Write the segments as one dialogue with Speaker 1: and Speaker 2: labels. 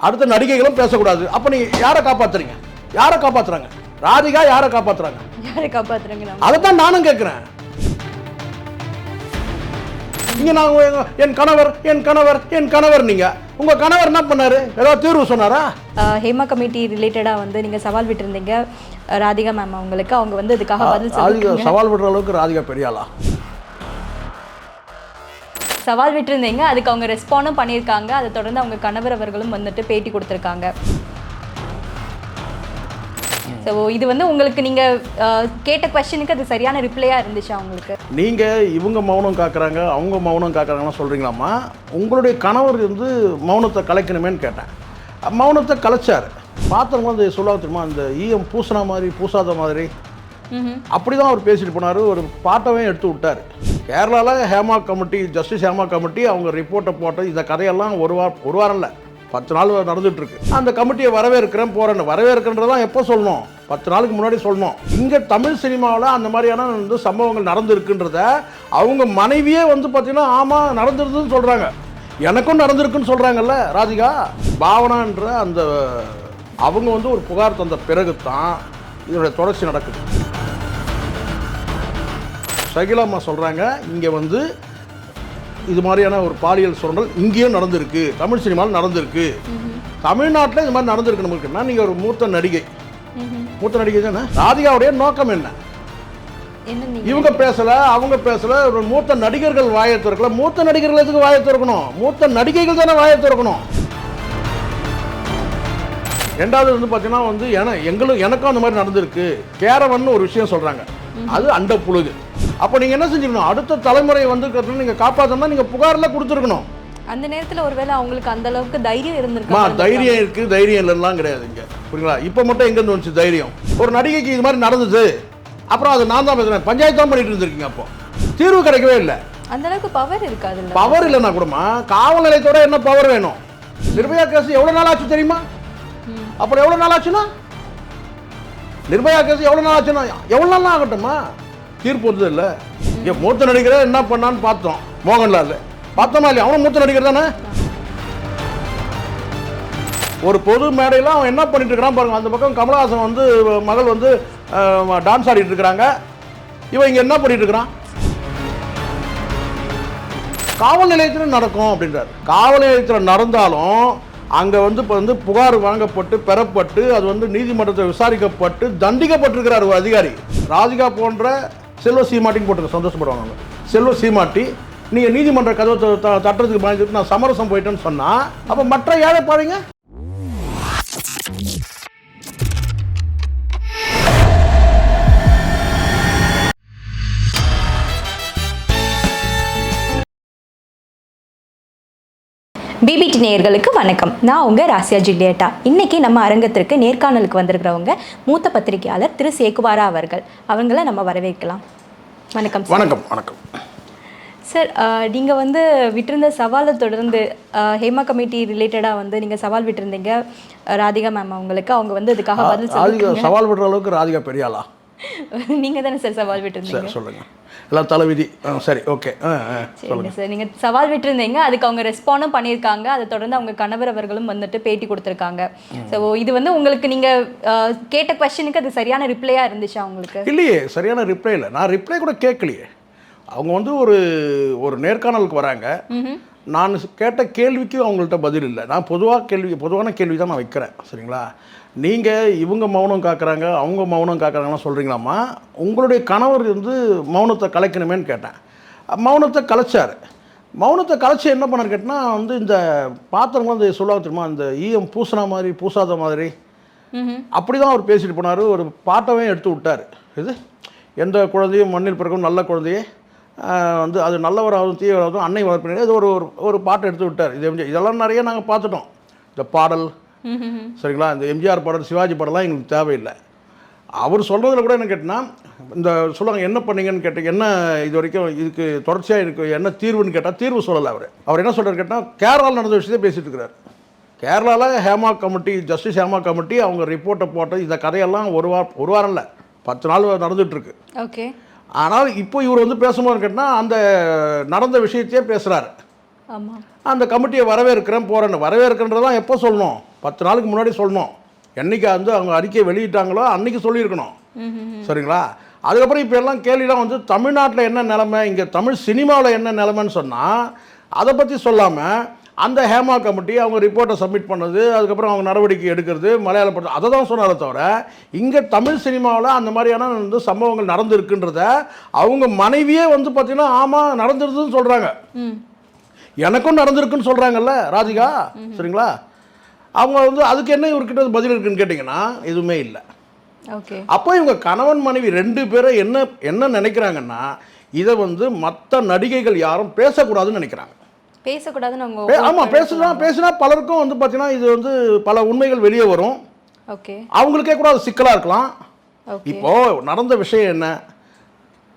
Speaker 1: அடுத்த நடிகைகளும் பேசக்கூடாது. அப்போ நீங்கள் யாரை காப்பாற்றுறீங்க? யாரை காப்பாற்றுறாங்க? ராதிகா யாரை காப்பாற்றுறாங்க?
Speaker 2: யாரை காப்பாற்றுறாங்க?
Speaker 1: அதை தான் நானும் கேட்குறேன். இங்கே நான் என் கணவர் என் கணவர் என் கணவர், நீங்கள் உங்கள் கணவர் என்ன பண்ணார்? ஏதாவது தீர்வு சொன்னாரா?
Speaker 2: ஹேமா கமிட்டி ரிலேட்டடாக வந்து நீங்கள் சவால் விட்டுருந்தீங்க ராதிகா மேம் அவங்களுக்கு. அவங்க வந்து இதுக்காக பதில் சொல்லிருக்காங்க.
Speaker 1: சவால் விடுற அளவுக்கு ராதிகா பெரியாளா?
Speaker 2: சவால் விட்டுருந்தீங்க, அதுக்கு அவங்க ரெஸ்பாண்டும் பண்ணியிருக்காங்க. அதை தொடர்ந்து அவங்க கணவர் அவர்களும் வந்துட்டு பேட்டி கொடுத்துருக்காங்க. ஸோ இது வந்து உங்களுக்கு நீங்கள் கேட்ட கொஸ்டினுக்கு அது சரியான ரிப்ளையாக இருந்துச்சு அவங்களுக்கு? நீங்கள்
Speaker 1: இவங்க மௌனம் காக்குறாங்க அவங்க மௌனம் காக்குறாங்கன்னு சொல்கிறீங்களாம்மா? உங்களுடைய கணவர் வந்து மௌனத்தை கலைக்கணுமேன்னு கேட்டேன். மௌனத்தை கலைச்சார். பார்த்தவங்க வந்து சொல்லுவாங்க தெரியுமா, அந்த ஈயம் பூசின மாதிரி பூசாத மாதிரி, அப்படி தான் அவர் பேசிட்டு போனார். ஒரு பாட்டவே எடுத்து விட்டார். கேரளாவில் Hema committee, justice Hema committee அவங்க ரிப்போர்ட்டை போட்டு இந்த கதையெல்லாம் ஒரு வாரம் இல்லை 10 நாள் நடந்துகிட்ருக்கு. அந்த கமிட்டியை வரவேற்கிறேன் போகிறேன்னு. வரவேற்கிறதான் எப்போ சொல்லணும்? 10 நாளுக்கு முன்னாடி சொல்லணும். இங்கே தமிழ் சினிமாவில் அந்த மாதிரியான வந்து சம்பவங்கள் நடந்திருக்குன்றத அவங்க மனைவியே வந்து பார்த்தீங்கன்னா ஆமாம் நடந்துருதுன்னு சொல்கிறாங்க. எனக்கும் நடந்திருக்குன்னு சொல்கிறாங்கல்ல ராதிகா. பாவனான்ற அந்த அவங்க வந்து ஒரு புகார் தந்த பிறகு தான் இதனுடைய தொடர்ச்சி நடக்குது. சகிலாம்மா சொல்கிறாங்க, இங்கே வந்து இது மாதிரியான ஒரு பாலியல் சுரண்டல் இங்கேயும் நடந்திருக்கு, தமிழ் சினிமாவில் நடந்திருக்கு, தமிழ்நாட்டில் இது மாதிரி நடந்திருக்கு. நமக்குன்னா நீங்கள் ஒரு மூத்த நடிகை தானே. ராதிகாவுடைய நோக்கம் என்ன? இவங்க பேசல அவங்க பேசல, ஒரு மூத்த நடிகர்கள் வாயை திறக்கல. மூத்த நடிகர்கள் எதுக்கு வாயை திறக்கணும்? மூத்த நடிகைகள் தானே வாயை திறக்கணும். ரெண்டாவது வந்து பார்த்தீங்கன்னா வந்து எனக்கும் அந்த மாதிரி நடந்திருக்கு. கேரவன் ஒரு விஷயம் சொல்கிறாங்க, அது அண்ட புழுகு. அப்போ நீங்கள் என்ன செஞ்சுக்கணும்? அடுத்த தலைமுறை வந்து நீங்கள் காப்பாற்றணும்னா நீங்கள் புகாரில் கொடுத்துருக்கணும்.
Speaker 2: அந்த நேரத்தில் ஒருவேளை அவங்களுக்கு அந்த அளவுக்கு தைரியம் இருந்திருக்குமா?
Speaker 1: தைரியம் இருக்குது, தைரியம் இல்லைலாம் கிடையாது இங்கே, புரியுங்களா? இப்போ மட்டும் எங்கேருந்து வந்துச்சு தைரியம்? ஒரு நடிகைக்கு இது மாதிரி நடந்தது, அப்புறம் அது நான் தான் பேசுகிறேன், பஞ்சாயத்து தான் பண்ணிட்டு இருந்திருக்கீங்க. அப்போ தீர்வு கிடைக்கவே இல்லை.
Speaker 2: அந்த அளவுக்கு பவர் இருக்காது.
Speaker 1: பவர் இல்லைன்னா கூடமா காவல் நிலையத்தோட என்ன பவர் வேணும்? நிர்பயா கேஸ் எவ்வளோ நாள் ஆச்சு தெரியுமா? அப்புறம் எவ்வளோ நாள் ஆச்சுன்னா, நிர்பயா கேஸ் எவ்வளோ நாள் ஆச்சுன்னா எவ்வளோ நாள் ஆகட்டுமா? தீர்ப்பு வந்தது இல்லை. இங்கே மூத்த நடிகரை என்ன பண்ணான்னு பார்த்தோம். மோகன்லால் பார்த்தோமா இல்லையா? அவனும் மூத்த நடிகர் தானே. ஒரு பொது மேடையில் அவன் என்ன பண்ணிட்டு இருக்கிறான் பாருங்க. அந்த பக்கம் கமலஹாசன் வந்து மகள் வந்து டான்ஸ் ஆடிட்டு இருக்கிறாங்க, இவன் இங்கே என்ன பண்ணிட்டு இருக்கிறான்? காவல் நிலையத்தில் நடக்கும் அப்படின்றார். காவல் நிலையத்தில் நடந்தாலும் அங்கே வந்து இப்போ வந்து புகார் வாங்கப்பட்டு பெறப்பட்டு அது வந்து நீதிமன்றத்தில் விசாரிக்கப்பட்டு தண்டிக்கப்பட்டிருக்கிறார் ஒரு அதிகாரி. ராதிகா போன்ற செல்வ சீமாட்டின்னு போட்டு சந்தோஷப்படுவாங்க. செல்வ சீமாட்டி நீங்கள் நீதிமன்ற கதவை தட்டுறதுக்கு பயந்துட்டு நான் சமரசம் போயிட்டேன்னு சொன்னால் அப்போ மற்ற ஏழை பாருங்க.
Speaker 2: பிபிடி நேயர்களுக்கு வணக்கம். நான் உங்கள் ராசியா ஜில்லியட்டா. இன்றைக்கி நம்ம அரங்கத்திற்கு நேர்காணலுக்கு வந்திருக்கிறவங்க மூத்த பத்திரிகையாளர் திரு சேகுவாரா அவர்கள். அவங்கள நம்ம வரவேற்கலாம். வணக்கம்.
Speaker 1: வணக்கம். வணக்கம்
Speaker 2: சார். நீங்கள் வந்து விட்டிருந்த சவாலை தொடர்ந்து ஹேமா கமிட்டி ரிலேட்டடாக வந்து நீங்கள் சவால் விட்டுருந்தீங்க ராதிகா மேம் அவங்களுக்கு. அவங்க வந்து இதுக்காக பதில் சொல்லிருக்காங்க.
Speaker 1: சவால் விடுற அளவுக்கு ராதிகா பெரியாளா?
Speaker 2: நீங்கள் தானே சார் சவால் விட்டுருந்தீங்க.
Speaker 1: சொல்லுங்கள். எல்லாம் தலைவிதி. சரி, ஓகே.
Speaker 2: சரிங்க சார். நீங்கள் சவால் விட்டுருந்தீங்க, அதுக்கு அவங்க ரெஸ்பாண்டும் பண்ணியிருக்காங்க. அதை தொடர்ந்து அவங்க கணவர் அவர்களும் வந்துட்டு பேட்டி கொடுத்துருக்காங்க. ஸோ இது வந்து உங்களுக்கு நீங்கள் கேட்ட கொஸ்டினுக்கு அது சரியான ரிப்ளையாக இருந்துச்சு அவங்களுக்கு?
Speaker 1: இல்லையே, சரியான ரிப்ளை இல்லை. நான் ரிப்ளை கூட கேட்கலையே. அவங்க வந்து ஒரு நேர்காணலுக்கு வராங்க. நான் கேட்ட கேள்விக்கு அவங்கள்ட்ட பதில் இல்லை. நான் பொதுவான கேள்வி தான் நான் வைக்கிறேன். சரிங்களா? நீங்கள் இவங்க மௌனம் காக்குறாங்க அவங்க மௌனம் காக்குறாங்கன்னு சொல்கிறீங்களாம்மா? உங்களுடைய கணவர் வந்து மௌனத்தை கலைக்கணுமேன்னு கேட்டேன். மௌனத்தை கலைச்சார். மௌனத்தை கலைச்சி என்ன பண்ணார் கேட்டினா வந்து இந்த பாத்திரங்கள் வந்து சொல்லுவாங்க தெரியுமா, இந்த ஈயம் பூசின மாதிரி பூசாத மாதிரி, அப்படி தான் அவர் பேசிட்டு போனார். ஒரு பாட்டவே எடுத்து விட்டார். இது எந்த குழந்தையும் மண்ணில் பிறக்கும் நல்ல குழந்தையே வந்து அது நல்லவராகவும் தீவிரவாகவும் அன்னை வளர்ப்பினே இது ஒரு பாட்டை எடுத்து விட்டார். இதெல்லாம் நிறைய நாங்கள் பார்த்துட்டோம். இந்த பாடல், சரிங்களா, இந்த எம்ஜிஆர் பாடல், சிவாஜி பாடலாம் எங்களுக்கு தேவையில்லை. அவர் சொல்கிறதுல கூட என்ன கேட்டினா, இந்த சொல்லுவாங்க என்ன பண்ணீங்கன்னு கேட்டேன். என்ன இது வரைக்கும் இதுக்கு தொடர்ச்சியாக இருக்குது, என்ன தீர்வுன்னு கேட்டால் தீர்வு சொல்லலை. அவர் என்ன சொல்கிறார் கேட்டால், கேரளாவில் நடந்த விஷயத்தை பேசிகிட்டு இருக்கிறார். கேரளாவில் Hema committee, justice Hema committee அவங்க ரிப்போர்ட்டை போட்டு இந்த கதையெல்லாம் ஒரு வாரம் இல்லை 10 நாள் நடந்துகிட்ருக்கு.
Speaker 2: ஓகே.
Speaker 1: ஆனால் இப்போ இவர் வந்து பேசும்போது கேட்டால் அந்த நடந்த விஷயத்தையே பேசுகிறாரு.
Speaker 2: ஆமாம்.
Speaker 1: அந்த கமிட்டியை வரவேற்கிறேன் போகிறேன்னு. வரவேற்கிறன்றதான் எப்போ சொல்லணும்? 10 நாளுக்கு முன்னாடி சொல்லணும். என்னைக்கு வந்து அவங்க அறிக்கையை வெளியிட்டாங்களோ அன்றைக்கி சொல்லியிருக்கணும். சரிங்களா? அதுக்கப்புறம் இப்போ எல்லாம் கேள்விலாம் வந்து தமிழ்நாட்டில் என்ன நிலைமை, இங்கே தமிழ் சினிமாவில் என்ன நிலைமைன்னு சொன்னால் அதை பற்றி சொல்லாமல் அந்த ஹேமா கமிட்டி அவங்க ரிப்போர்ட்டை சப்மிட் பண்ணது, அதுக்கப்புறம் அவங்க நடவடிக்கை எடுக்கிறது, மலையாள படம் அதை தான் சொன்னாரே தவிர இங்கே தமிழ் சினிமாவில் அந்த மாதிரியான வந்து சம்பவங்கள் நடந்திருக்குன்றத அவங்க மனைவியே வந்து பார்த்தீங்கன்னா ஆமாம் நடந்துருதுன்னு சொல்கிறாங்க. எனக்கும் நடந்திருக்குன்னு சொல்கிறாங்கல்ல ராதிகா. சரிங்களா? அவங்க வந்து அதுக்கு என்ன இவர்கிட்ட பதில் இருக்குன்னு கேட்டிங்கன்னா எதுவுமே இல்லை.
Speaker 2: ஓகே. அப்போ
Speaker 1: இவங்க கணவன் மனைவி 2 பேரும் என்ன நினைக்கிறாங்கன்னா இதை வந்து மற்ற நடிகைகள் யாரும் பேசக்கூடாதுன்னு நினைக்கிறாங்க.
Speaker 2: பேசக்கூடாதுன்னு அவங்க
Speaker 1: ஆமாம் பேசினா பலருக்கும் வந்து பார்த்தீங்கன்னா இது வந்து பல உண்மைகள் வெளியே வரும்.
Speaker 2: ஓகே.
Speaker 1: அவங்களுக்கே கூட அது சிக்கலாக இருக்கலாம். இப்போது நடந்த விஷயம் என்ன,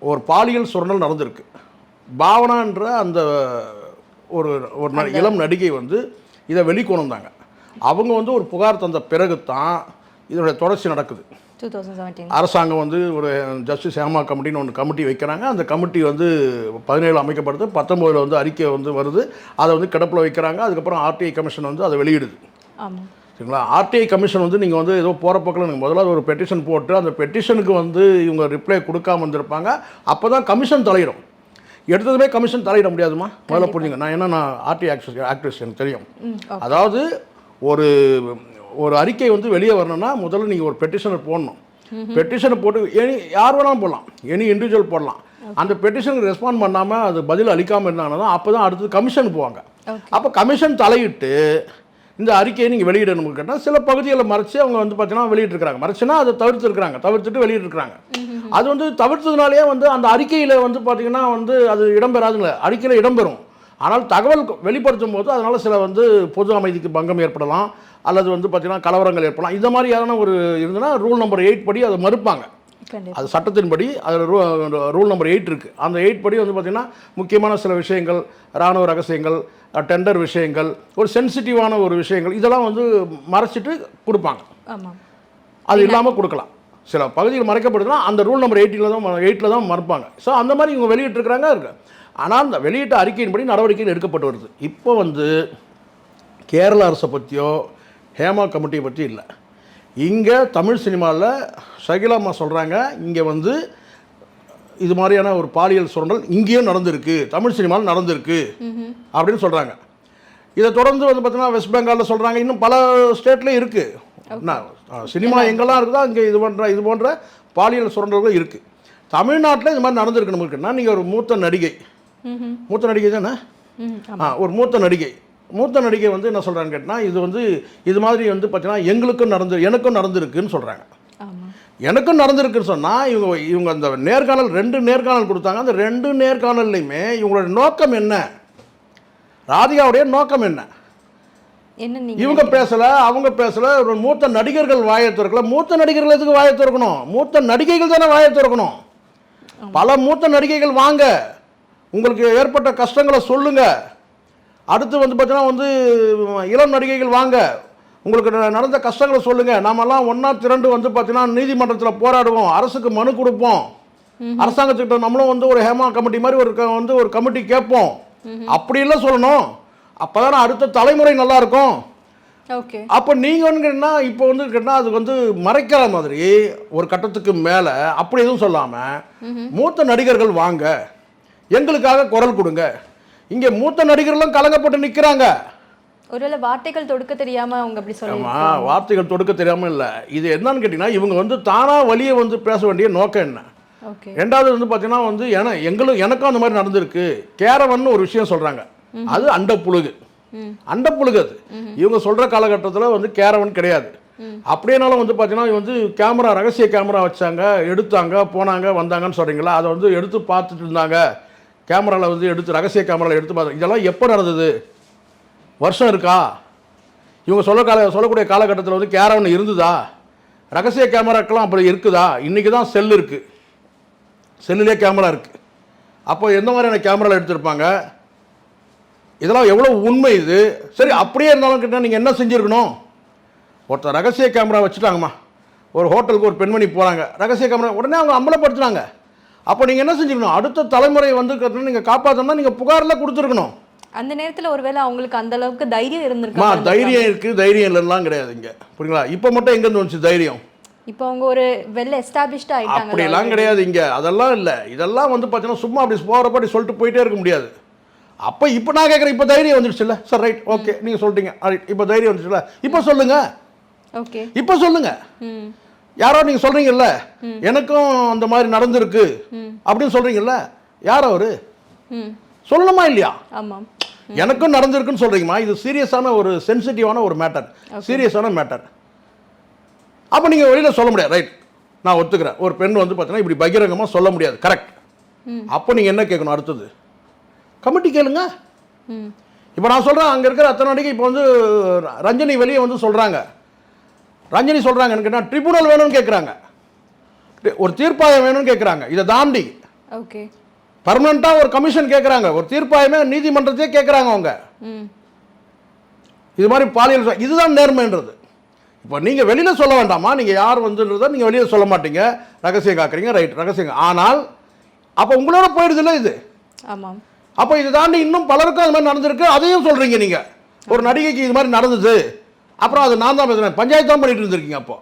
Speaker 1: ஒரு பாலியல் சுரண்டல் நடந்திருக்கு. பாவனான்ற அந்த ஒரு இளம் நடிகை வந்து இதை வெளிக்கொண்டு வந்தாங்க. அவங்க வந்து ஒரு புகார் தந்த பிறகு தான் இதனுடைய தொடர்ச்சி நடக்குது.
Speaker 2: 2017
Speaker 1: அரசாங்கம் வந்து ஒரு ஜஸ்டிஸ் ஹேமா கமிட்டின்னு ஒன்று கமிட்டி வைக்கிறாங்க. அந்த கமிட்டி வந்து 17 அமைக்கப்படுது, 19 வந்து அறிக்கை வந்து வருது, அதை வந்து கிடப்பில் வைக்கிறாங்க. அதுக்கப்புறம் ஆர்டிஐ கமிஷன் வந்து அதை வெளியிடுது. சரிங்களா? ஆர்டிஐ கமிஷன் வந்து நீங்கள் வந்து ஏதோ போகிற பக்கம் நீங்கள் முதல்ல ஒரு பெட்டிஷன் போட்டு அந்த பெட்டிஷனுக்கு வந்து இவங்க ரிப்ளை கொடுக்காம வந்திருப்பாங்க. அப்போ தான் கமிஷன் தலையிடும். எடுத்ததுமே கமிஷன் தலையிட முடியாதுமா, முதல்ல புரிஞ்சுங்க. நான் ஆர்டிஐ ஆக்டிவிஸ்ட் எனக்கு தெரியும். அதாவது ஒரு அறிக்கை வந்து வெளியே வரணும்னா முதல்ல நீங்கள் ஒரு பெட்டிஷனை போடணும். பெட்டிஷனை போட்டு யார் வேணாலும் போடலாம், எனி இண்டிவிஜுவல் போடலாம். அந்த பெட்டிஷனுக்கு ரெஸ்பாண்ட் பண்ணாமல் அது பதில் அளிக்காமல் இருந்தாங்கன்னா அப்போ தான் அடுத்தது கமிஷன் போவாங்க. அப்போ கமிஷன் தலையிட்டு இந்த அறிக்கையை நீங்கள் வெளியிடணும் கேட்டால் சில பகுதிகளில் மறைச்சி அவங்க வந்து பார்த்தீங்கன்னா வெளியிட்டிருக்கிறாங்க. மறைச்சுன்னா அதை தவிர்த்துட்டு வெளியிட்டிருக்கிறாங்க. அது வந்து தவிர்த்ததுனாலே வந்து அந்த அறிக்கையில் வந்து பார்த்தீங்கன்னா வந்து அது இடம்பெறாதுங்களே, அறிக்கையில் இடம்பெறும். ஆனால் தகவல் வெளிப்படுத்தும் போது அதனால் சில வந்து பொது அமைதிக்கு பங்கம் ஏற்படலாம், அல்லது வந்து பார்த்தீங்கன்னா கலவரங்கள் ஏற்படலாம். இந்த மாதிரி யாரான ஒரு இருந்ததுன்னா ரூல் நம்பர் 8 படி அதை மறுப்பாங்க. அது சட்டத்தின்படி அது ரூல் நம்பர் 8 இருக்குது. அந்த 8 படி வந்து பார்த்திங்கன்னா முக்கியமான சில விஷயங்கள், இராணுவ ரகசியங்கள், டெண்டர் விஷயங்கள், ஒரு சென்சிட்டிவான ஒரு விஷயங்கள் இதெல்லாம் வந்து மறைச்சிட்டு கொடுப்பாங்க. அது இல்லாமல் கொடுக்கலாம். சில பகுதிகள் மறைக்கப்படுதுன்னா அந்த ரூல் நம்பர் 8 தான் மறுப்பாங்க. ஸோ அந்த மாதிரி இவங்க வெளியிட்டிருக்கிறாங்க இருக்கு. ஆனால் அந்த வெளியிட்ட அறிக்கையின்படி நடவடிக்கைகள் எடுக்கப்பட்டு வருது. இப்போ வந்து கேரள அரசை பற்றியோ ஹேமா கமிட்டியை பற்றி இல்லை. இங்கே தமிழ் சினிமாவில் ஷகிலாம்மா சொல்கிறாங்க, இங்கே வந்து இது மாதிரியான ஒரு பாலியல் சுரண்டல் இங்கேயும் நடந்திருக்கு, தமிழ் சினிமாவில் நடந்திருக்கு அப்படின்னு சொல்கிறாங்க. இதை தொடர்ந்து வந்து பார்த்தீங்கன்னா வெஸ்ட் பெங்காலில் சொல்கிறாங்க, இன்னும் பல ஸ்டேட்லேயும் இருக்குது. சினிமா எங்கெல்லாம் இருக்குதோ இங்கே இது போன்ற பாலியல் சுரண்டல்கள் இருக்குது. தமிழ்நாட்டில் இது மாதிரி நடந்திருக்கு. நமக்குன்னா நீங்கள் ஒரு மூத்த நடிகை தானே, ஒரு மூத்த நடிகை வந்து என்ன சொல்கிறான்னு கேட்டால் இது வந்து இது மாதிரி வந்து பார்த்தீங்கன்னா எனக்கும் நடந்திருக்குன்னு சொல்கிறாங்க. எனக்கும் நடந்திருக்குன்னு சொன்னால் இவங்க அந்த நேர்காணல் 2 நேர்காணல் கொடுத்தாங்க. அந்த 2 நேர்காணல்லையுமே இவங்களோட நோக்கம் என்ன, ராதிகாவுடைய நோக்கம் என்ன, இவங்க பேசலை அவங்க பேசலை. ஒரு மூத்த நடிகர்கள் வாயை திறக்கல. மூத்த நடிகர்கள் எதுக்கு வாயை திறக்கணும், மூத்த நடிகைகள் தானே வாயை திறக்கணும். பல மூத்த நடிகைகள் வாங்க, உங்களுக்கு ஏற்பட்ட கஷ்டங்களை சொல்லுங்கள். அடுத்து வந்து பார்த்தீங்கன்னா வந்து இளம் நடிகைகள் வாங்க, உங்களுக்கு நடந்த கஷ்டங்களை சொல்லுங்கள். நாமெல்லாம் ஒன்றா திரண்டு வந்து பார்த்தீங்கன்னா நீதிமன்றத்தில் போராடுவோம், அரசுக்கு மனு கொடுப்போம், அரசாங்கத்துக்கிட்ட நம்மளும் வந்து ஒரு ஹேமா கமிட்டி மாதிரி ஒரு கமிட்டி கேட்போம். அப்படி இல்லை சொல்லணும். அப்போ தானே அடுத்த தலைமுறை நல்லா இருக்கும். அப்போ நீங்கள் வந்து கேட்டால் இப்போ வந்து கேட்டால் அது வந்து மறைக்கிற மாதிரி ஒரு கட்டத்துக்கு மேலே அப்படி எதுவும் சொல்லாமல் மூத்த நடிகர்கள் வாங்க, எங்களுக்காக குரல் கொடுங்க. இங்கே மூத்த நடிகர்களும் கலங்கப்பட்டு நிற்கிறாங்க.
Speaker 2: ஒருவேளை வார்த்தைகள் தொடுக்க தெரியாமல் அவங்க அப்படி சொல்லுவாங்க.
Speaker 1: வார்த்தைகள் தொடுக்க தெரியாமல் இல்லை. இது என்னன்னு கேட்டிங்கன்னா இவங்க வந்து தானாக வழியை வந்து பேச வேண்டிய நோக்கம் என்ன. ரெண்டாவது வந்து பார்த்தீங்கன்னா வந்து எனக்கும் அந்த மாதிரி நடந்திருக்கு. கேரவன் ஒரு விஷயம் சொல்கிறாங்க, அது அண்டப்புழுகு அது. இவங்க சொல்கிற காலகட்டத்தில் வந்து கேரவன் கிடையாது. அப்படியேனாலும் வந்து பார்த்தீங்கன்னா வந்து கேமரா, ரகசிய கேமரா வச்சாங்க, எடுத்தாங்க, போனாங்க, வந்தாங்கன்னு சொல்கிறீங்களா, அதை வந்து எடுத்து பார்த்துட்டு இருந்தாங்க. கேமராவில் வந்து ரகசிய கேமராவில் எடுத்து பார்த்து இதெல்லாம் எப்போ நடந்தது, வருஷம் இருக்கா? இவங்க சொல்லக்கூடிய காலகட்டத்தில் வந்து கேரவன் இருந்ததா? ரகசிய கேமராக்கெல்லாம் அப்படி இருக்குதா? இன்றைக்கி தான் செல் இருக்குது, செல்லுலே கேமரா இருக்குது. அப்போ எந்த மாதிரியான கேமராவில் எடுத்திருப்பாங்க? இதெல்லாம் எவ்வளோ உண்மை இது? சரி, அப்படியே இருந்தாலும் கிட்ட நீங்கள் என்ன செஞ்சுருக்கணும்? ஒருத்தர் ரகசிய கேமரா வச்சுட்டாங்கம்மா, ஒரு ஹோட்டலுக்கு ஒரு பெண்மணி போகிறாங்க, ரகசிய கேமரா உடனே அவங்க அம்பலப்படுத்துனாங்க. அப்போ நீங்கள் என்ன செஞ்சுக்கணும்? அடுத்த தலைமுறை வந்து நீங்கள் காப்பாற்றணும்னா நீங்கள் புகாரில் கொடுத்துருக்கணும்.
Speaker 2: அந்த நேரத்துல ஒருவேளை அவங்களுக்கு அந்த அளவுக்கு தைரியம் இருந்திருக்கும்.
Speaker 1: தைரியம் இருக்குது, தைரியம் இல்லைலாம் கிடையாது இங்கே, புரியுங்களா? இப்போ மட்டும் எங்கேருந்து வந்துச்சு தைரியம்?
Speaker 2: இப்போ அவங்க ஒரு வெல் எஸ்டாப்ளிஷ்டு ஆயிட்டாங்க.
Speaker 1: அப்படிலாம் கிடையாது இங்கே, அதெல்லாம் இல்லை. இதெல்லாம் வந்து பார்த்தீங்கன்னா சும்மா அப்படி போகிறப்ப அப்படி சொல்லிட்டு போயிட்டே இருக்க முடியாது. அப்போ இப்போ நான் கேட்குறேன், இப்போ தைரியம் வந்துடுச்சுல்ல சார், ரைட், ஓகே, நீங்கள் சொல்லிட்டீங்க, இப்போ தைரியம் வந்துச்சுல்ல, இப்போ சொல்லுங்க.
Speaker 2: ஓகே,
Speaker 1: இப்போ சொல்லுங்க. யாரோ நீங்கள் சொல்கிறீங்கல்ல எனக்கும் அந்த மாதிரி நடந்திருக்கு அப்படின்னு சொல்கிறீங்கல்ல, யார் அவரு? சொல்லணுமா இல்லையா?
Speaker 2: ஆமாம்,
Speaker 1: எனக்கும் நடந்திருக்குன்னு சொல்கிறீங்கம்மா. இது சீரியஸான ஒரு சென்சிட்டிவான ஒரு மேட்டர், சீரியஸான மேட்டர். அப்போ நீங்கள் வெளியில் சொல்ல முடியாது, ரைட், நான் ஒத்துக்கிறேன். ஒரு பெண் வந்து பார்த்தீங்கன்னா இப்படி பகிரங்கமாக சொல்ல முடியாது, கரெக்ட். அப்போ நீங்கள் என்ன கேட்கணும்? அடுத்தது கமிட்டி கேளுங்க. இப்போ நான் சொல்கிறேன், அங்கே இருக்கிற அத்தனை நடிகை இப்போ வந்து ரஞ்சனி வெளியே வந்து சொல்கிறாங்க, ரஞ்சனி சொல்கிறாங்க எனக்கு என்ன ட்ரிபுனல் வேணும்னு கேட்குறாங்க, ஒரு தீர்ப்பாயம் வேணும்னு கேட்குறாங்க. இதை தாண்டி
Speaker 2: ஓகே
Speaker 1: பர்மனெண்ட்டாக ஒரு கமிஷன் கேட்குறாங்க, ஒரு தீர்ப்பாயமே நீதிமன்றத்தையே கேட்குறாங்க அவங்க. இது மாதிரி பாலியல், இதுதான் நேர்மைன்றது. இப்போ நீங்கள் வெளியில் சொல்ல வேண்டாமா, நீங்கள் யார் வந்துன்றதை நீங்கள் வெளியில் சொல்ல மாட்டீங்க, ரகசியம் காக்குறீங்க, ரைட், ரகசியம். ஆனால் அப்போ உங்களோட போயிடுது இல்லை இது?
Speaker 2: ஆமாம்.
Speaker 1: அப்போ இதை தாண்டி இன்னும் பலருக்கும் அது மாதிரி நடந்திருக்கு, அதையும் சொல்கிறீங்க நீங்கள். ஒரு நடிகைக்கு இது மாதிரி நடந்தது, அப்புறம் அது நான் தான் பேசுகிறேன், பஞ்சாயத்து தான் பண்ணிட்டு இருந்திருக்கீங்க. அப்போ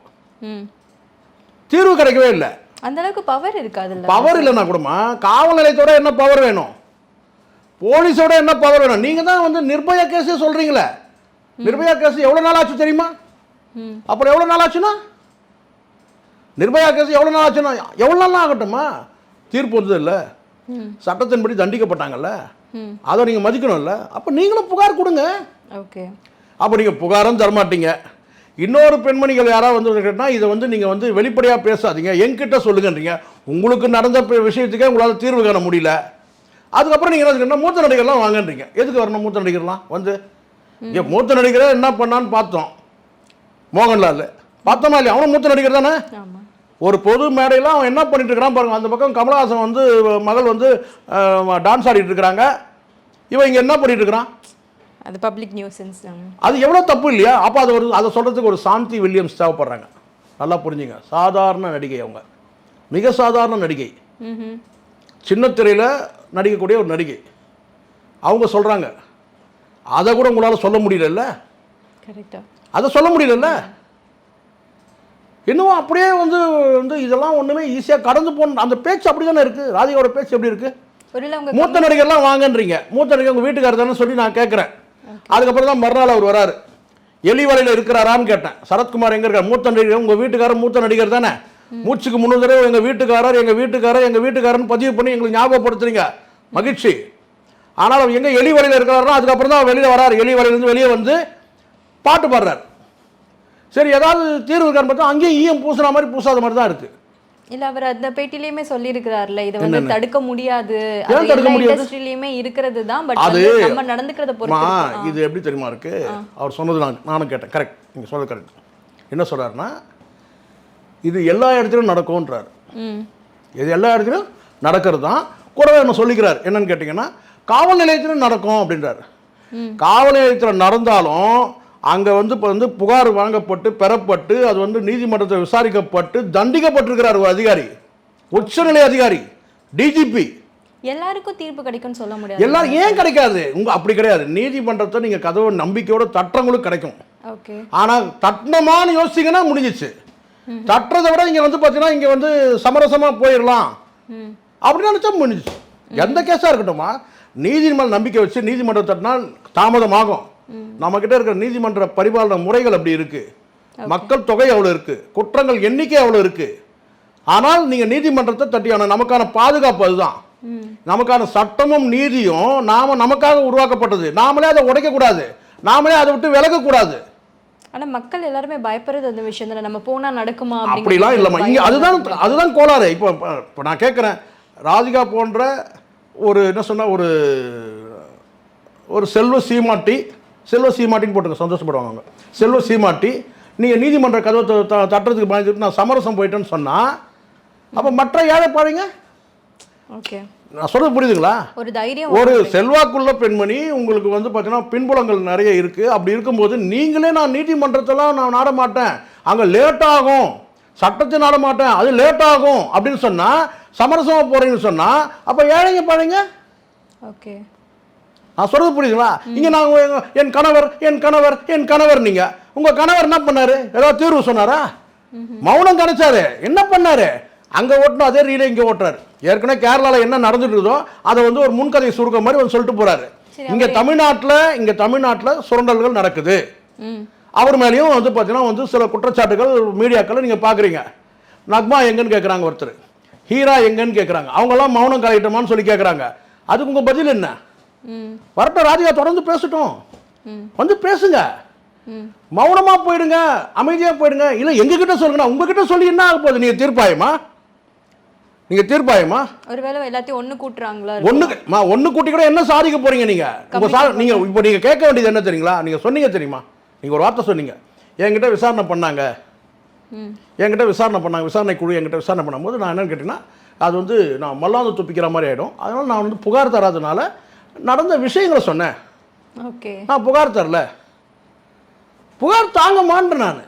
Speaker 1: தீர்வு கிடைக்கவே இல்லை.
Speaker 2: அந்த அளவுக்கு பவர் இருக்காது.
Speaker 1: பவர் இல்லைன்னா கூடமா காவல் நிலையத்தோட என்ன பவர் வேணும், போலீஸோட என்ன பவர் வேணும்? நீங்கள் தான் வந்து நிர்பயா கேஸே சொல்கிறீங்களே, நிர்பயா கேஸ் எவ்வளோ நாள் ஆச்சு தெரியுமா? அப்புறம் எவ்வளோ நாள் ஆச்சுன்னா, நிர்பயா கேஸ் எவ்வளோ நாள் ஆச்சுன்னா எவ்வளோ நாள் ஆகட்டுமா? தீர்ப்பு வந்தது இல்லை, சட்டத்தின்படி தண்டிக்கப்பட்டாங்கல்ல, அதை நீங்கள் மதிக்கணும்ல. அப்போ நீங்களும் புகார் கொடுங்க. ஓகே, அப்போ நீங்கள் புகாரும் தரமாட்டீங்க. இன்னொரு பெண்மணிகள் யாராவது வந்து கேட்டால் இதை வந்து நீங்கள் வந்து வெளிப்படையாக பேசாதீங்க, என்கிட்ட சொல்லுங்கன்றீங்க. உங்களுக்கு நடந்த விஷயத்துக்கே உங்களால் தீர்வு காண முடியல. அதுக்கப்புறம் நீங்கள் என்ன சொன்னால் மூத்த நடிகர்லாம் வாங்கன்றீங்க. எதுக்கு வரணும் மூத்த நடிகர்லாம் வந்து? ஏன் மூத்த நடிகரை என்ன பண்ணான்னு பார்த்தோம், மோகன்லால் பார்த்தோமா இல்லையா? அவனும் மூத்த நடிகர் தானே. ஒரு பொது மேடையில் அவன் என்ன பண்ணிட்டு இருக்கிறான் பாருங்க. அந்த பக்கம் கமலஹாசன் வந்து மகள் வந்து டான்ஸ் ஆடிட்டு இருக்கிறாங்க, இவன் இங்கே என்ன பண்ணிட்டு இருக்கிறான்?
Speaker 2: அது பப்ளிக் நியூசன்ஸ்.
Speaker 1: அது எவ்வளோ தப்பு இல்லையா? அப்போ அது ஒரு அதை சொல்கிறதுக்கு ஒரு சாந்தி வில்லியம்ஸ் தேவைப்படுறாங்க. நல்லா புரிஞ்சுங்க, சாதாரண நடிகை அவங்க, மிக சாதாரண நடிகை, சின்ன திரையில் நடிக்கக்கூடிய ஒரு நடிகை. அவங்க சொல்கிறாங்க, அதை கூட உங்களால் சொல்ல முடியல. கரெக்டாக அதை சொல்ல முடியல. இன்னும் அப்படியே வந்து வந்து இதெல்லாம் ஒன்றுமே ஈஸியாக கடந்து போகணும். அந்த பேச்சு அப்படி தானே இருக்குது. ராதிகாவோட பேச்சு எப்படி இருக்குது? மூத்த நடிகர்லாம் வாங்கன்றீங்க, மூத்த நடிகர் உங்கள் வீட்டுக்காரர் தானே சொல்லி நான் கேட்குறேன். அதுக்கப்புறம் தான் மறுநாள் அவர் வராரு, எலிவலையில் இருக்கிறாரான்னு கேட்டேன். சரத்குமார் எங்கே இருக்கார்? மூத்த நடிகர், உங்கள் வீட்டுக்காரர் மூத்த நடிகர் தானே. மூச்சுக்கு 3 தடவை எங்கள் வீட்டுக்காரர் எங்கள் வீட்டுக்காரர் எங்கள் வீட்டுக்காரன்னு பதிவு பண்ணி எங்களுக்கு ஞாபகப்படுத்துறீங்க, மகிழ்ச்சி. ஆனால் அவர் எங்கே எலிவலையில் இருக்கிறாருன்னா அதுக்கப்புறம் தான் வெளியில் வராரு, எலிவலையிலேருந்து வெளியே வந்து பாட்டு பாடுறாரு. சரி, ஏதாவது தீர்வு இருக்கான்னு பார்த்தா அங்கேயும் ஈயம் பூசுன மாதிரி பூசாத மாதிரி தான் இருக்குது.
Speaker 2: இல்ல, அவர் அந்த பேட்டிலையுமே சொல்லியிருக்கிறார்ல, இதை வந்து தடுக்க முடியாது, இண்டஸ்ட்ரியிலையுமே இருக்கிறது தான். பட் அது நம்ம நடந்துக்கிறத பொறுத்து.
Speaker 1: இது எப்படி தெரியுமா இருக்கு? அவர் சொன்னது நானும் கேட்டேன், கரெக்ட், நீங்கள் சொல்றது கரெக்ட். என்ன சொல்றாருன்னா, இது எல்லா இடத்துலையும் நடக்கும்ன்றார். இது எல்லா இடத்துலையும் நடக்கிறது தான். கூடவே என்ன சொல்லிக்கிறார் என்னன்னு கேட்டிங்கன்னா, காவல் நிலையத்திலும் நடக்கும் அப்படின்றார். காவல் நிலையத்தில் நடந்தாலும் அங்கே வந்து இப்போ வந்து புகார் வாங்கப்பட்டு பெறப்பட்டு அது வந்து நீதிமன்றத்தில் விசாரிக்கப்பட்டு தண்டிக்கப்பட்டிருக்கிறார் ஒரு அதிகாரி, உச்சநிலை அதிகாரி, டிஜிபி.
Speaker 2: எல்லாருக்கும் தீர்ப்பு கிடைக்கும்னு சொல்ல முடியாது.
Speaker 1: எல்லாரும் ஏன் கிடைக்காது? அப்படி கிடையாது. நீதிமன்றத்தை நீங்கள் கதவை நம்பிக்கையோட தட்டுறவங்களுக்கு கிடைக்கும். ஆனால் தட்டணமானு யோசிச்சிங்கன்னா முடிஞ்சிச்சு. தட்டுறதை விட இங்கே வந்து பார்த்தீங்கன்னா இங்கே வந்து சமரசமாக போயிடலாம் அப்படின்னு நினச்சா முடிஞ்சிச்சு. எந்த கேஸாக இருக்கட்டுமா, நீதிமன்ற நம்பிக்கை வச்சு நீதிமன்றம் தட்டினால் தாமதமாகும். நம்மக்கிட்ட இருக்கிற நீதிமன்ற பரிபாலன முறைகள் அப்படி இருக்கு, மக்கள் தொகை அவ்வளோ இருக்கு, குற்றங்கள் எண்ணிக்கை அவ்வளோ இருக்கு. ஆனால் நீங்கள் நீதிமன்றத்தை தட்டியான நமக்கான பாதுகாப்பு அதுதான். நமக்கான சட்டமும் நீதியும் நமக்காக உருவாக்கப்பட்டது. நாமளே அதை உடைக்கக்கூடாது, நாமளே அதை விட்டு விலகக்கூடாது.
Speaker 2: ஆனால் மக்கள் எல்லாருமே பயப்படுறது அந்த விஷயம் தானே, நம்ம போனால் நடக்குமா
Speaker 1: அப்படிலாம் இல்லைம்மா. இங்கே அதுதான் கோளாறு. இப்போ நான் கேட்குறேன், ராதிகா போன்ற ஒரு என்ன சொன்னால் ஒரு செல்வ சீமாட்டின்னு போட்டுங்க, சந்தோஷப்படுவாங்க அவங்க. செல்வ சீமாட்டி நீங்கள் நீதிமன்ற கதவை தட்டுறதுக்கு பயந்துட்டு நான் சமரசம் போயிட்டேன்னு சொன்னால் அப்போ மற்ற ஏழை பாருங்க. ஓகே, நான் சொல்றது புரியுதுங்களா? ஒரு தைரியம், ஒரு செல்வாக்குள்ள பெண்மணி உங்களுக்கு வந்து பார்த்தீங்கன்னா பின்புலங்கள் நிறைய இருக்குது. அப்படி இருக்கும்போது நீங்களே நான் நீதிமன்றத்தெல்லாம் நான் நாட மாட்டேன், அங்கே லேட் ஆகும், சட்டத்தை நாட மாட்டேன், அது லேட் ஆகும் அப்படின்னு சொன்னால், சமரசமாக போகிறீங்கன்னு சொன்னால் அப்போ ஏழைங்க பாருங்க. ஓகே, நான் சொல்கிறது புரியுதுங்களா? இங்கே நான் என் கணவர் என் கணவர் என் கணவர், நீங்கள் உங்கள் கணவர் என்ன பண்ணார்? ஏதாவது தீர்வு சொன்னாரா? மௌனம் கணிச்சாரு. என்ன பண்ணாரு? அங்கே ஓட்டணும் அதே ரீலை இங்கே ஓட்டுறாரு. ஏற்கனவே கேரளாவில் என்ன நடந்துட்டு இருக்குதோ அதை வந்து ஒரு முன்கதை சுருக்க மாதிரி வந்து சொல்லிட்டு போறாரு. இங்கே தமிழ்நாட்டில் சுரண்டல்கள் நடக்குது. அவர் மேலேயும் வந்து பார்த்தீங்கன்னா வந்து சில குற்றச்சாட்டுகள் மீடியாக்களை நீங்கள் பார்க்குறீங்க. நக்மா எங்கன்னு கேட்குறாங்க, ஒருத்தர் ஹீரா எங்கன்னு கேட்குறாங்க, அவங்கெல்லாம் மௌனம் கலையிட்டோமான்னு சொல்லி கேட்குறாங்க. அதுக்கு உங்கள் பதில் என்ன? வரட்டும், ராதிகா தொடர்ந்து பேசட்டும், வந்து பேசுங்க. மௌனமாக போயிடுங்க, அமைதியாக போயிடுங்க. இல்லை எங்ககிட்ட சொல்லுங்கண்ணா, உங்ககிட்ட சொல்லி என்ன ஆக போகுது? நீங்கள் தீர்ப்பாயமா?
Speaker 2: ஒருவேளை எல்லாத்தையும் ஒன்று கூட்டுறாங்களா?
Speaker 1: ஒன்று கூட்டி கூட என்ன சாதிக்க போறீங்க? நீங்கள் இப்போ நீங்கள் கேட்க வேண்டியது என்ன தெரியுங்களா? நீங்கள் சொன்னீங்க தெரியுமா? நீங்கள் ஒரு வார்த்தை சொன்னீங்க, என்கிட்ட விசாரணை பண்ணாங்க, விசாரணை குழு என்கிட்ட விசாரணை பண்ணும்போது நான் என்னன்னு கேட்டிங்கன்னா, அது வந்து நான் மல்லாந்து துப்பிக்கிற மாதிரி ஆகிடும். அதனால் நான் வந்து புகார் தராதனால நடந்த விஷயங்களை சொன்னேன்.
Speaker 2: ஓகே,
Speaker 1: நான் புகார் தரல, புகார் தாங்க மாட்டேன் நான்.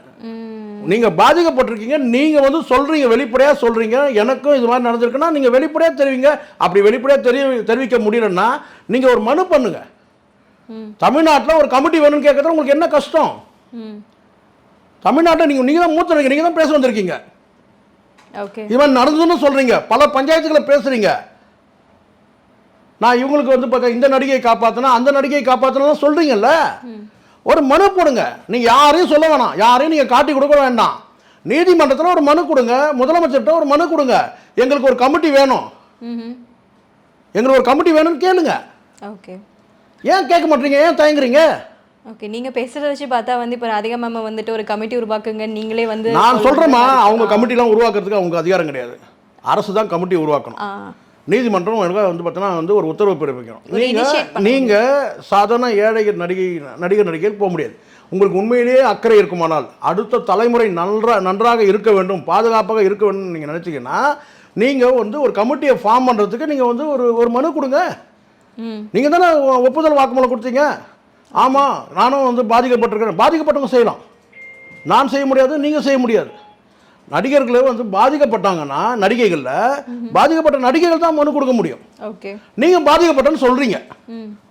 Speaker 1: நீங்கள் பாதிக்கப்பட்டிருக்கீங்க, நீங்கள் வந்து சொல்கிறீங்க, வெளிப்படையாக சொல்கிறீங்க, எனக்கும் இது மாதிரி நடந்திருக்குன்னா நீங்கள் வெளிப்படையாக தெரிவிங்க. அப்படி வெளிப்படையாக தெரிவிக்க முடியலன்னா நீங்கள் ஒரு மனு பண்ணுங்க. தமிழ்நாட்டில் ஒரு கமிட்டி வேணும்னு கேட்கறது உங்களுக்கு என்ன கஷ்டம்? தமிழ்நாட்டில் நீங்கள் தான் மூத்த, நீங்கள் தான் பேச வந்திருக்கீங்க. இவன் நடந்ததுன்னு சொல்கிறீங்க, பல பஞ்சாயத்துக்களை பேசுகிறீங்க. நான் இவங்களுக்கு வந்து பார்த்தா இந்த நடிகையை காப்பாற்றினா அந்த நடிகையை காப்பாற்றினா சொல்கிறீங்கல்ல, ஒரு மனு போடுங்க. நீங்கள் யாரையும் சொல்ல வேணாம், யாரையும் நீங்கள் காட்டி கொடுக்க வேண்டாம். நீதிமன்றத்தில் ஒரு மனு கொடுங்க, முதலமைச்சர்கிட்ட ஒரு மனு கொடுங்க, எங்களுக்கு ஒரு கமிட்டி வேணும், எங்களுக்கு ஒரு கமிட்டி வேணும்னு கேளுங்க.
Speaker 2: ஓகே,
Speaker 1: ஏன் கேட்க மாட்டீங்க? ஏன் தயங்குறீங்க?
Speaker 2: ஓகே, நீங்கள் பேசுகிறத வச்சு பார்த்தா வந்து இப்போ ராதிகா மேம் வந்துட்டு ஒரு கமிட்டி உருவாக்குங்க நீங்களே வந்து.
Speaker 1: நான் சொல்கிறேம்மா, அவங்க கமிட்டிலாம் உருவாக்குறதுக்கு அவங்க அதிகாரம் கிடையாது. அரசு தான் கமிட்டி உருவாக்கணும். நீதிமன்றம் வந்து பார்த்தீங்கன்னா வந்து ஒரு உத்தரவு பிறப்பிக்கணும். நீங்கள் சாதாரண ஏழை நடிகர் போக முடியாது. உங்களுக்கு உண்மையிலேயே அக்கறை இருக்குமானால், அடுத்த தலைமுறை நன்றாக இருக்க வேண்டும், பாதுகாப்பாக இருக்க வேண்டும் நீங்கள் நினச்சிங்கன்னா, நீங்கள் வந்து ஒரு கமிட்டியை ஃபார்ம் பண்ணுறதுக்கு நீங்கள் வந்து ஒரு மனு கொடுங்க. நீங்கள் தானே ஒப்புதல் வாக்குமூலம் கொடுத்தீங்க. ஆமாம், நானும் வந்து பாதிக்கப்பட்டிருக்கேன். பாதிக்கப்பட்டவங்க செய்யலாம், நான் செய்ய முடியாது, நீங்கள் செய்ய முடியாது. நடிகர்களே வந்து பாதிக்கப்பட்டாங்கன்னா, நடிகைகளில் பாதிக்கப்பட்ட நடிகைகள் தான் மனு கொடுக்க முடியும்.
Speaker 2: ஓகே,
Speaker 1: நீங்கள் பாதிக்கப்பட்டன்னு சொல்கிறீங்க,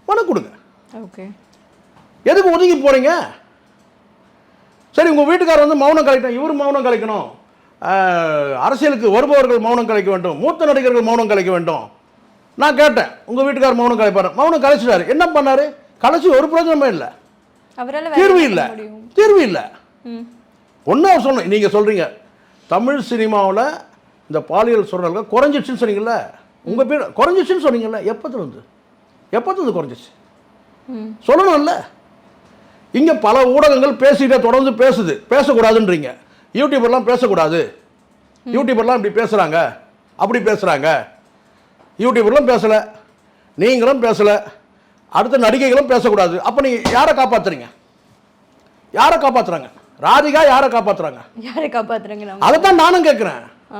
Speaker 1: மனு கொடுங்க.
Speaker 2: ஓகே,
Speaker 1: எதுக்கு ஒதுங்கி போகிறீங்க? சரி, உங்கள் வீட்டுக்காரர் வந்து மௌனம் கலைக்கணும், இவர் மௌனம் கலைக்கணும், அரசியலுக்கு வருபவர்கள் மௌனம் கலைக்க வேண்டும், மூத்த நடிகர்கள் மௌனம் கலைக்க வேண்டும். நான் கேட்டேன், உங்கள் வீட்டுக்காரர் மௌனம் கலைப்பார், மௌனம் கலைச்சிட்டாரு, என்ன பண்ணார்? கலைச்சி ஒரு பிரயோஜனமே இல்லை, தீர்வு இல்லை. ஒன்றும் அவர் சொல்லணும். நீங்கள் சொல்கிறீங்க தமிழ் சினிமாவில் இந்த பாலியல் சுரண்டல்கள் குறைஞ்சிடுச்சுன்னு சொன்னீங்கல்ல, உங்கள் பேர் குறைஞ்சிடுச்சுன்னு சொன்னீங்கல்ல, எப்போது குறைஞ்சிச்சு சொல்லணும்ல. இங்கே பல ஊடகங்கள் பேசிக்கிட்டே தொடர்ந்து பேசக்கூடாதுன்றீங்க. யூடியூபர்லாம் பேசக்கூடாது, யூடியூபர்லாம் இப்படி பேசுகிறாங்க, அப்படி பேசுகிறாங்க. யூடியூபர்லாம் பேசலை, நீங்களும் பேசலை, அடுத்த நடிகைகளும் பேசக்கூடாது. அப்போ நீங்கள் யாரை காப்பாற்றுறீங்க? ராதிகா யாரை காப்பாற்றுறாங்க?
Speaker 2: யாரை காப்பாற்றுறாங்க?
Speaker 1: அதை தான் நானும் கேட்குறேன்.